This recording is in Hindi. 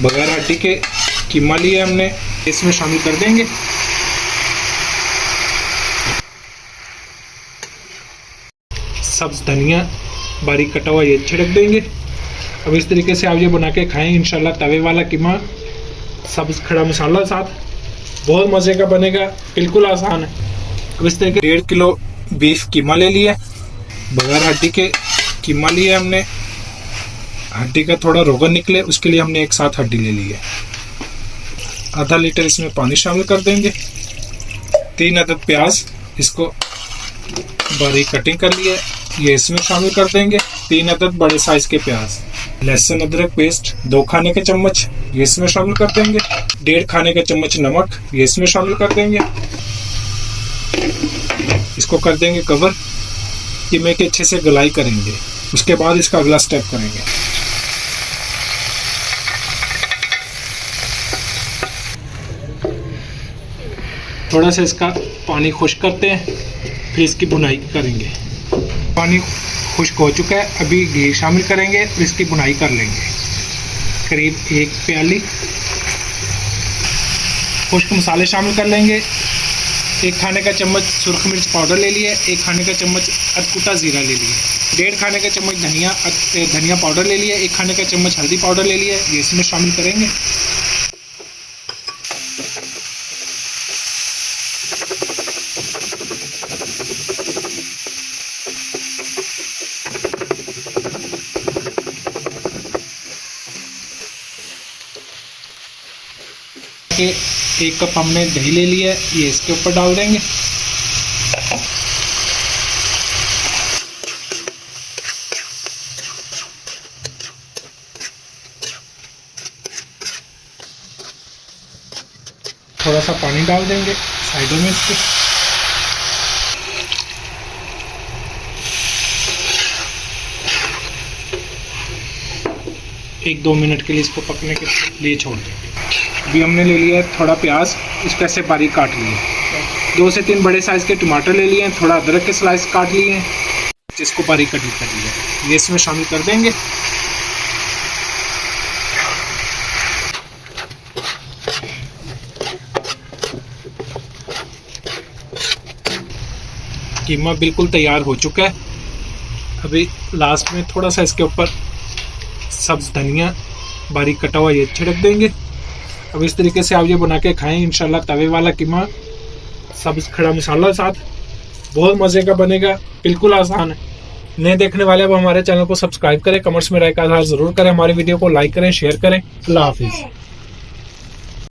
बगैर हड्डी के कीमा लिए हमने, इसमें शामिल कर देंगे। सब्ज धनिया बारीक कटा हुआ ये छिड़क देंगे। अब इस तरीके से आप ये बना के खाएं इंशाल्लाह। तवे वाला कीमा सब्ज खड़ा मसाला साथ बहुत मज़े का बनेगा, बिल्कुल आसान है। अब इस तरीके 1.5 किलो बीफ कीमा ले लिया, बगैर हड्डी के कीमा लिया हमने। हड्डी का थोड़ा रोगन निकले उसके लिए हमने एक साथ हड्डी ले ली है। आधा लीटर इसमें पानी शामिल कर देंगे। 3 अदद प्याज, इसको बारीक कटिंग कर लिया, ये इसमें शामिल कर देंगे। 3 अदद बड़े साइज के प्याज। लहसुन अदरक पेस्ट 2 खाने के चम्मच, ये इसमें शामिल कर देंगे। 1.5 खाने का चम्मच नमक, ये इसमें शामिल कर देंगे। इसको कर देंगे कवर। कीमे के अच्छे से गलाई करेंगे, उसके बाद इसका अगला स्टेप करेंगे। थोड़ा सा इसका पानी खुश्क करते हैं, फिर इसकी बुनाई करेंगे। पानी खुश्क हो चुका है, अभी घी शामिल करेंगे और इसकी बुनाई कर लेंगे। करीब 1 प्याली खुश्क मसाले शामिल कर लेंगे। 1 खाने का चम्मच सुरख मिर्च पाउडर ले लिए, 1 खाने का चम्मच अधकुटा ज़ीरा ले लिए, 1.5 खाने का चम्मच धनिया पाउडर ले लिए, 1 खाने का चम्मच हल्दी पाउडर ले लिया, ये इसमें शामिल करेंगे। के 1 कप हमने दही ले लिया है, ये इसके ऊपर डाल देंगे। थोड़ा सा पानी डाल देंगे साइडों में इसके। एक 2 मिनट के लिए इसको पकने के लिए छोड़ देंगे। अभी हमने ले लिया है थोड़ा प्याज, इसको ऐसे बारीक काट लिए। 2 से 3 बड़े साइज़ के टमाटर ले लिए हैं, थोड़ा अदरक के स्लाइस काट लिए हैं, जिसको बारीक कटिंग कर लिया, ये इसमें शामिल कर देंगे। कीमा बिल्कुल तैयार हो चुका है। अभी लास्ट में थोड़ा सा इसके ऊपर सब्ज धनिया बारीक कटा हुआ ये छिड़क देंगे। अब इस तरीके से आप ये बना के खाएं इंशाल्लाह। तवे वाला कीमा सब्ज खड़ा मसाला साथ बहुत मज़े का बनेगा, बिल्कुल आसान है। नए देखने वाले अब हमारे चैनल को सब्सक्राइब करें, कमेंट्स में राय का इज़हार ज़रूर करें, हमारी वीडियो को लाइक करें, शेयर करें। अल्लाह हाफिज़।